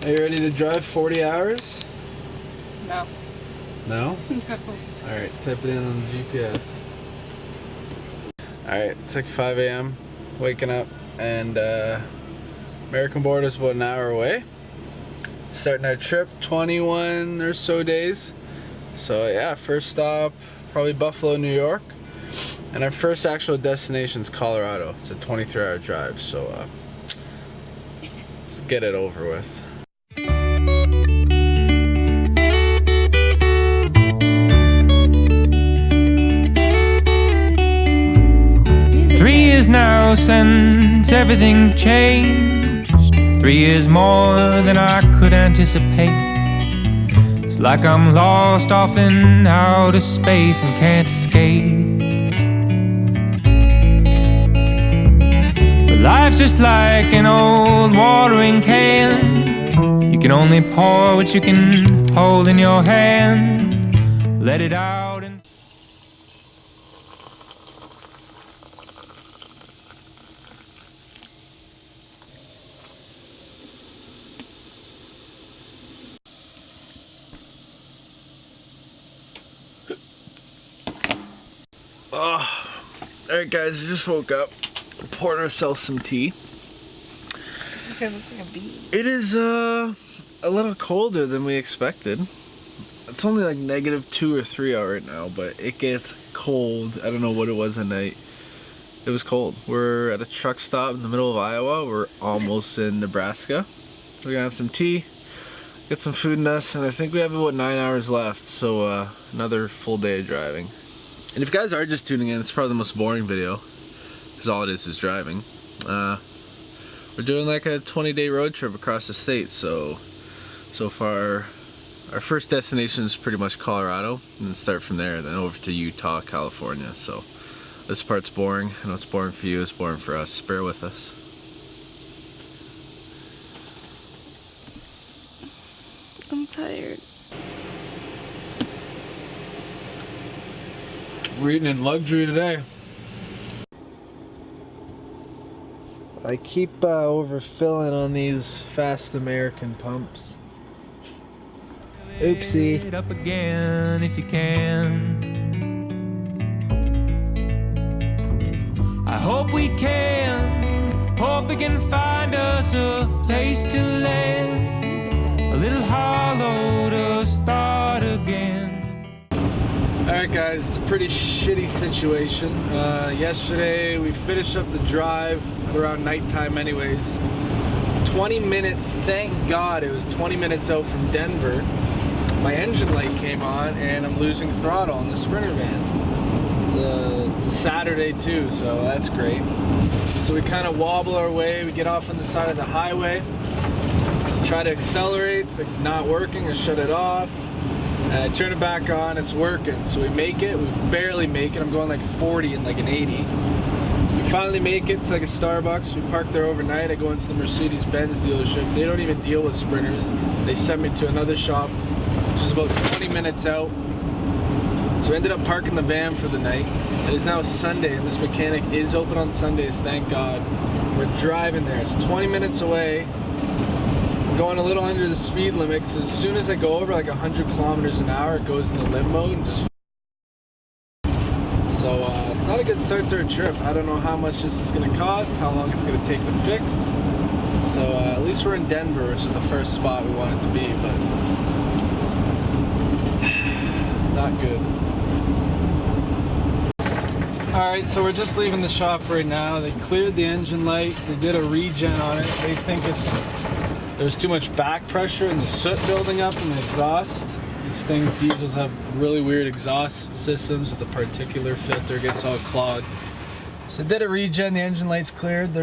Are you ready to drive 40 hours? No. No? No. Alright, type it in on the GPS. Alright, it's like 5 a.m. Waking up, and American border is about an hour away. Starting our trip, 21 or so days. So yeah, first stop, probably Buffalo, New York. And our first actual destination is Colorado. It's a 23-hour drive, so let's get it over with. 3 years now since everything changed. 3 years more than I could anticipate. It's like I'm lost off in outer space and can't escape. But life's just like an old watering can. You can only pour what you can hold in your hand. Let it out and Alright guys, we just woke up. Poured ourselves some tea. It looks like a bee. It is a little colder than we expected. It's only like -2 or 3 out right now, but it gets cold. I don't know what it was at night. It was cold. We're at a truck stop in the middle of Iowa. We're almost in Nebraska. We're gonna have some tea, get some food in us, and I think we have about 9 hours left, so another full day of driving. And if you guys are just tuning in, it's probably the most boring video, because all it is driving. We're doing like a 20-day road trip across the state, so far our first destination is pretty much Colorado, and then start from there, then over to Utah, California. So this part's boring. I know it's boring for you, it's boring for us. Bear with us. I'm tired. We're eating in luxury today. I keep overfilling on these fast American pumps. Oopsie. it up again if you can. I hope we can. Hope we can find us a place to land. A little hollow to start again. Alright guys, it's a pretty shitty situation. Yesterday we finished up the drive around nighttime anyways. 20 minutes, thank God it was 20 minutes out from Denver. My engine light came on and I'm losing throttle on the Sprinter van. It's a Saturday too, so that's great. So we kind of wobble our way, we get off on the side of the highway, try to accelerate, it's like not working, or shut it off. I turn it back on, it's working. So we make it, we barely make it. I'm going like 40 and like an 80. We finally make it to like a Starbucks. We park there overnight. I go into the Mercedes-Benz dealership. They don't even deal with Sprinters. They sent me to another shop, which is about 20 minutes out. So I ended up parking the van for the night. It is now Sunday, and this mechanic is open on Sundays, thank God. We're driving there. It's 20 minutes away. Going a little under the speed limit, because as soon as I go over like 100 kilometers an hour, it goes into limp mode and just. So it's not a good start to our trip. I don't know how much this is going to cost, how long it's going to take to fix. So at least we're in Denver, which is the first spot we wanted to be, but not good. Alright, so we're just leaving the shop right now. They cleared the engine light, they did a regen on it. They think there's too much back pressure and the soot building up in the exhaust. These things, diesels have really weird exhaust systems. The particular filter gets all clogged. So did a regen, the engine light's cleared.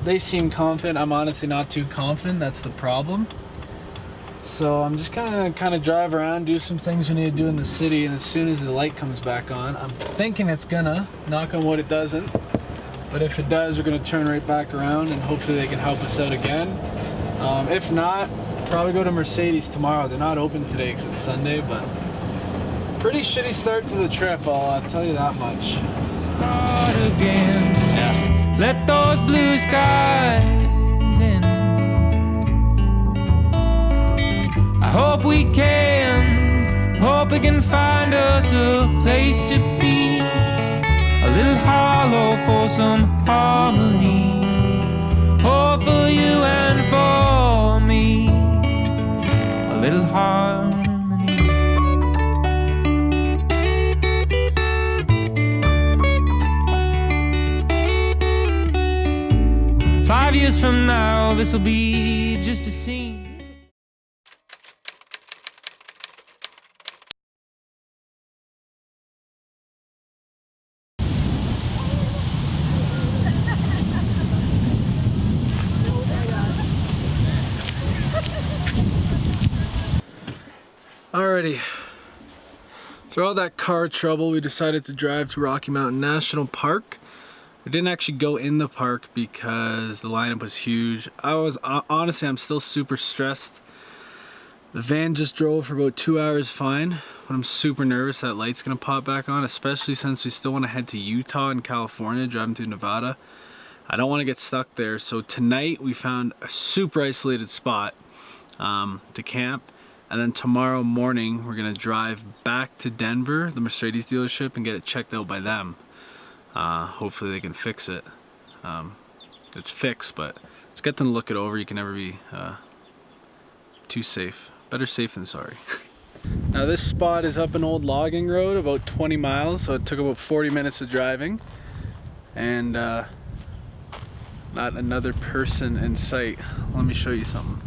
They seem confident. I'm honestly not too confident, that's the problem. So I'm just gonna kind of drive around, do some things we need to do in the city, and as soon as the light comes back on, I'm thinking it's gonna, knock on wood it doesn't. But if it does, we're gonna turn right back around and hopefully they can help us out again. If not, probably go to Mercedes tomorrow. They're not open today because it's Sunday, but pretty shitty start to the trip, I'll tell you that much. Start again. Yeah. Let those blue skies in. hope we can find us a place to be, a little hollow for some harmony. Oh, for you and for me, a little harmony. 5 years from now, this'll be just a scene. Alrighty, through all that car trouble, we decided to drive to Rocky Mountain National Park. We didn't actually go in the park because the lineup was huge. Honestly, I'm still super stressed. The van just drove for about 2 hours fine, but I'm super nervous that light's gonna pop back on, especially since we still want to head to Utah and California, driving through Nevada. I don't want to get stuck there, so tonight we found a super isolated spot to camp. And then tomorrow morning, we're gonna drive back to Denver, the Mercedes dealership, and get it checked out by them. Hopefully they can fix it. It's fixed, but let's get them to look it over. You can never be too safe. Better safe than sorry. Now this spot is up an old logging road, about 20 miles, so it took about 40 minutes of driving. And not another person in sight. Let me show you something.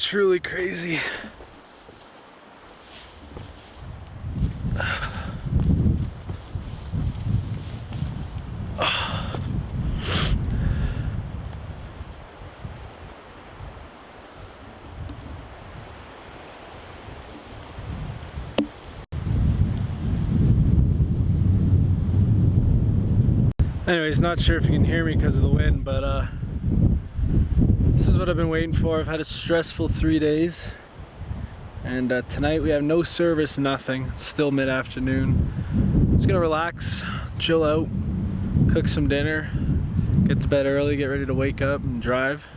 Truly crazy. Anyways, not sure if you can hear me because of the wind, but this is what I've been waiting for. I've had a stressful 3 days, and tonight we have no service, nothing. It's still mid-afternoon. Just gonna relax, chill out, cook some dinner, get to bed early, get ready to wake up and drive.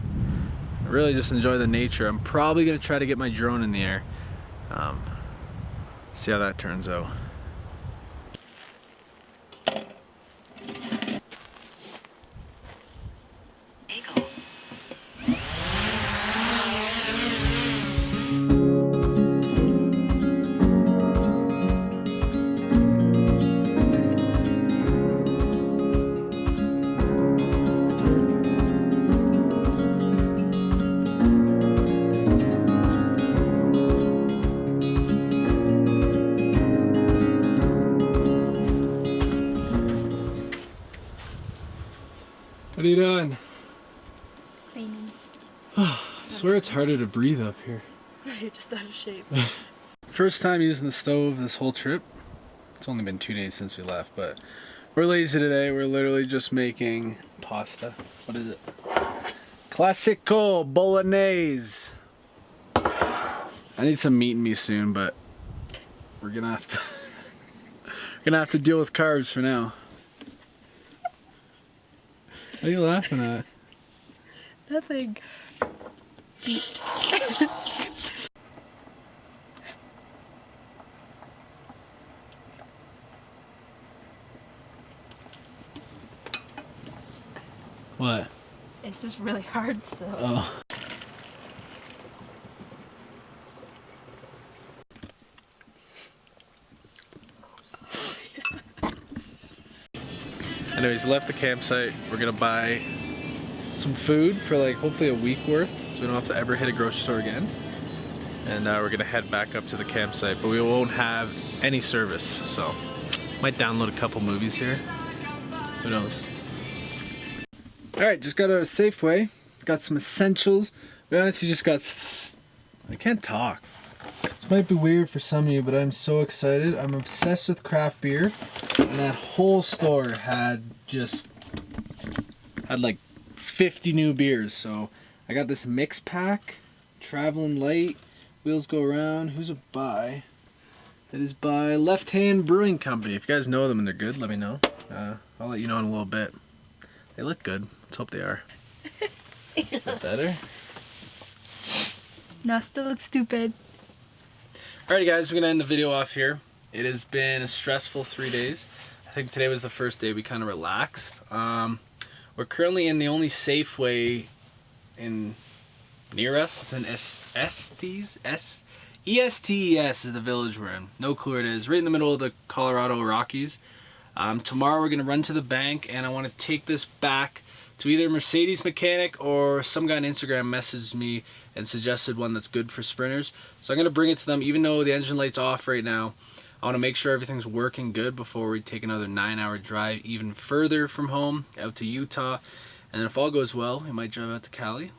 Really just enjoy the nature. I'm probably gonna try to get my drone in the air. See how that turns out. What are you doing? Cleaning. I swear it's harder to breathe up here. You're just out of shape. First time using the stove this whole trip. It's only been 2 days since we left, but we're lazy today. We're literally just making pasta. What is it? Classico Bolognese. I need some meat in me soon, but we're gonna have to deal with carbs for now. What are you laughing at? Nothing. What? It's just really hard still. Oh. Anyways, left the campsite. We're gonna buy some food for like hopefully a week worth, so we don't have to ever hit a grocery store again. And we're gonna head back up to the campsite, but we won't have any service, so might download a couple movies here. Who knows? All right, just got a Safeway. Got some essentials. We honestly just got. I can't talk. This might be weird for some of you, but I'm so excited. I'm obsessed with craft beer, and that whole store had like 50 new beers. So I got this mix pack, Traveling Light, Wheels Go Round. Who's it by? That is by Left Hand Brewing Company. If you guys know them and they're good, let me know. I'll let you know in a little bit. They look good. Let's hope they are. Is that better? Now still looks stupid. Alrighty guys, we're gonna end the video off here. It has been a stressful 3 days. I think today was the first day we kind of relaxed. We're currently in the only Safeway near us. It's in ESTES is the village we're in. No clue where it is. Right in the middle of the Colorado Rockies. Tomorrow we're gonna run to the bank and I want to take this back to either a Mercedes mechanic or some guy on Instagram messaged me and suggested one that's good for sprinters. So I'm gonna bring it to them even though the engine light's off right now. I want to make sure everything's working good before we take another 9-hour drive even further from home out to Utah. And then if all goes well, we might drive out to Cali.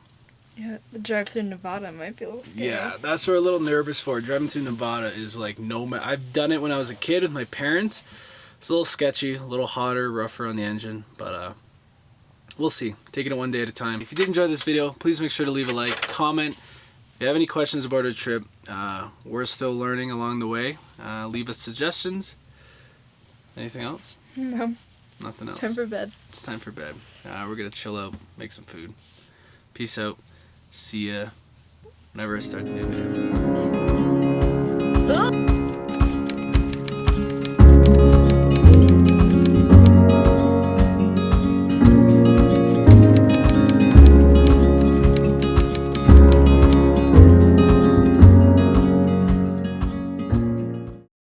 Yeah, the drive through Nevada might be a little scary. Yeah, that's what we're a little nervous for. Driving through Nevada is like I've done it when I was a kid with my parents. It's a little sketchy, a little hotter, rougher on the engine, but we'll see. Taking it one day at a time. If you did enjoy this video, please make sure to leave a like, comment. If you have any questions about our trip, we're still learning along the way. Leave us suggestions. Anything else? No. Nothing else. It's time for bed. It's time for bed. We're gonna chill out, make some food. Peace out. See ya whenever I start the new video.